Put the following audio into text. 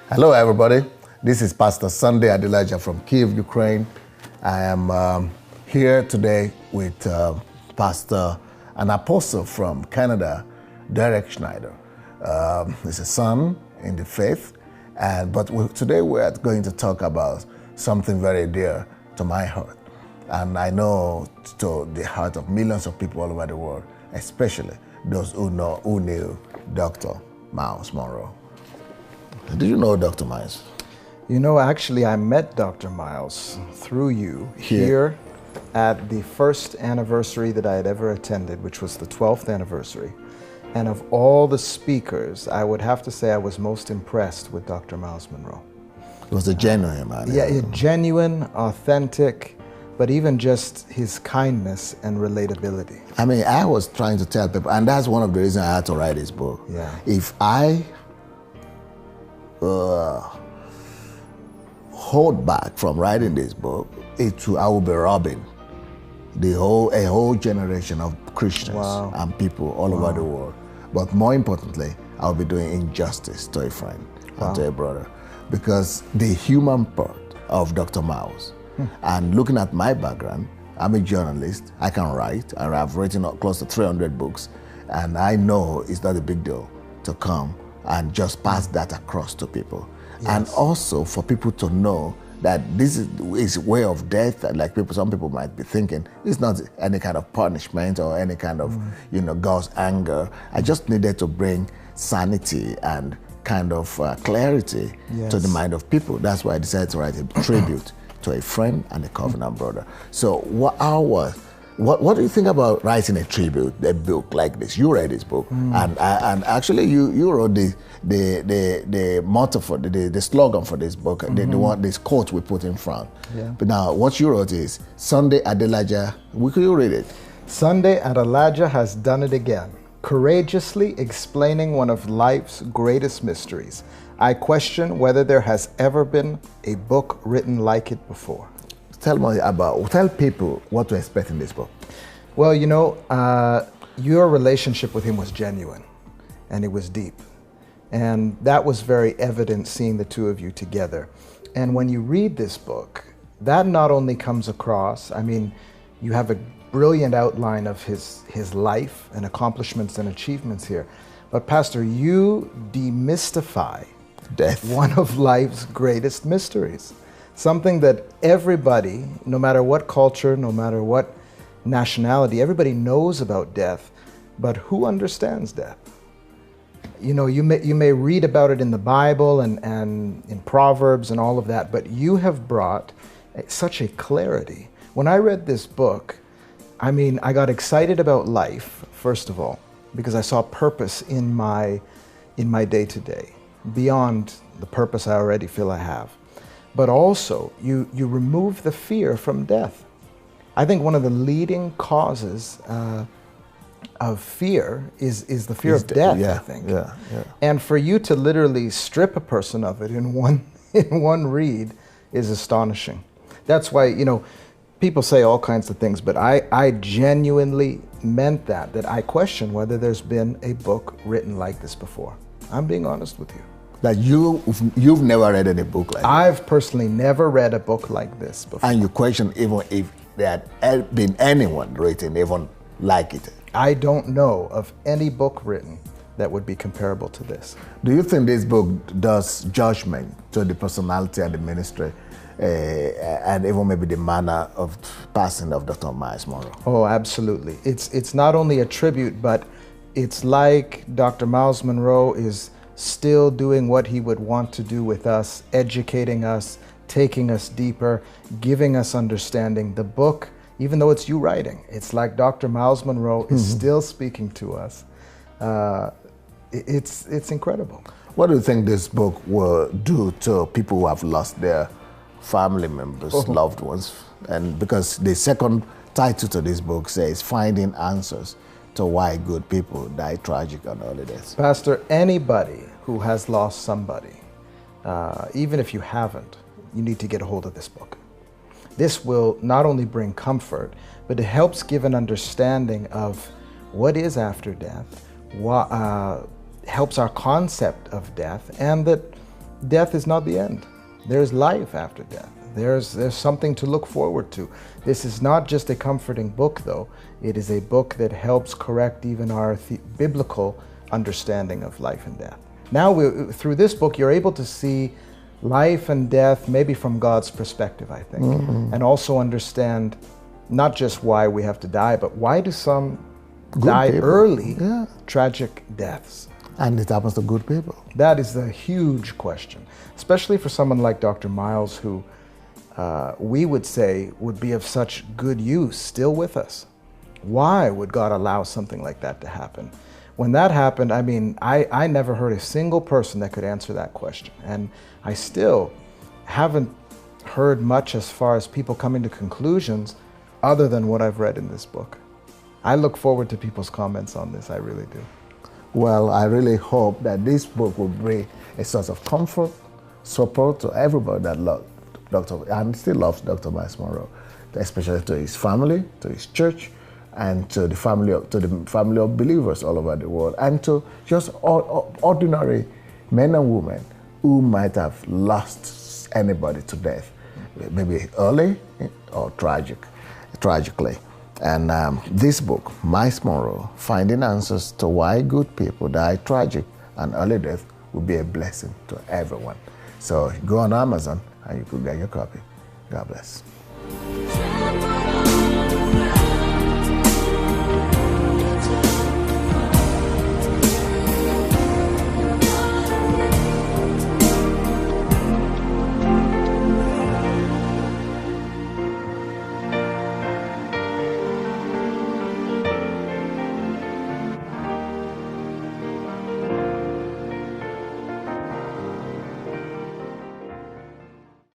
Hello, everybody. This is Pastor Sunday Adelaja from Kyiv, Ukraine. I am here today with Pastor, an apostle from Canada, Derek Schneider. He's a son in the faith, but today we're going to talk about something very dear to my heart, and I know to the heart of millions of people all over the world, especially those who knew Dr. Myles Munroe. Did you know Dr. Myles? You know, actually, I met Dr. Myles through you here at the first anniversary that I had ever attended, which was the 12th anniversary. And of all the speakers, I would have to say I was most impressed with Dr. Myles Munroe. It was a genuine man. Yeah, genuine, authentic, but even just his kindness and relatability. I mean, I was trying to tell people, and that's one of the reasons I had to write this book. Yeah. If I hold back from writing this book, I will be robbing a whole generation of Christians and people all over the world. But more importantly, I'll be doing injustice to a friend and to a brother, because the human part of Dr. Myles, and looking at my background, I'm a journalist, I can write, and I've written close to 300 books, and I know it's not a big deal to come and just pass that across to people. Yes. And also for people to know that this is way of death, and like some people might be thinking, it's not any kind of punishment or any kind of God's anger. I just needed to bring sanity and kind of clarity to the mind of people. That's why I decided to write a tribute to a friend and a covenant brother. So what do you think about writing a book like this? You read this book, and actually you wrote the motto for the slogan for this book, this quote we put in front. Yeah. But now what you wrote is, Sunday Adelaja, could you read it? Sunday Adelaja has done it again, courageously explaining one of life's greatest mysteries. I question whether there has ever been a book written like it before. Tell people what to expect in this book. Well, you know, your relationship with him was genuine and it was deep. And that was very evident seeing the two of you together. And when you read this book, that not only comes across, I mean, you have a brilliant outline of his life and accomplishments and achievements here. But Pastor, you demystify death, one of life's greatest mysteries. Something that everybody, no matter what culture, no matter what nationality, everybody knows about death, but who understands death? You know, you may read about it in the Bible and in Proverbs and all of that, but you have brought such a clarity. When I read this book, I mean, I got excited about life, first of all, because I saw purpose in my day-to-day, beyond the purpose I already feel I have. But also, you remove the fear from death. I think one of the leading causes of fear is the fear of death, I think. Yeah. And for you to literally strip a person of it in one read is astonishing. That's why, you know, people say all kinds of things, but I genuinely meant that I question whether there's been a book written like this before. I'm being honest with you. That you've never read any book like this? I've personally never read a book like this before. And you question even if there had been anyone written even like it? I don't know of any book written that would be comparable to this. Do you think this book does judgment to the personality and the ministry and even maybe the manner of passing of Dr. Myles Munroe? Oh, absolutely. It's not only a tribute, but it's like Dr. Myles Munroe is still doing what he would want to do with us, educating us, taking us deeper, giving us understanding. The book, even though it's you writing, it's like Dr. Myles Munroe is still speaking to us. It's incredible. What do you think this book will do to people who have lost their family members, loved ones? And because the second title to this book says, Finding Answers to Why Good People Die Tragic on Holidays. Pastor, anybody who has lost somebody, even if you haven't, you need to get a hold of this book. This will not only bring comfort, but it helps give an understanding of what is after death, what helps our concept of death, and that death is not the end. There's life after death. There's something to look forward to. This is not just a comforting book, though. It is a book that helps correct even our biblical understanding of life and death. Now, through this book, you're able to see life and death maybe from God's perspective, I think, and also understand not just why we have to die, but why do some die early, tragic deaths? And it happens to good people. That is the huge question, especially for someone like Dr. Myles, who we would say would be of such good use still with us. Why would God allow something like that to happen? When that happened, I mean, I never heard a single person that could answer that question. And I still haven't heard much as far as people coming to conclusions other than what I've read in this book. I look forward to people's comments on this, I really do. Well, I really hope that this book will bring a source of comfort, support to everybody that loves Dr. and still loves Dr. Myles Munroe, especially to his family, to his church, and to the family of believers all over the world, and to just ordinary men and women who might have lost anybody to death, maybe early or tragically. And this book, Myles Munroe, Finding Answers to Why Good People Die Tragic and Early Death, will be a blessing to everyone. So go on Amazon and you could get your copy. God bless.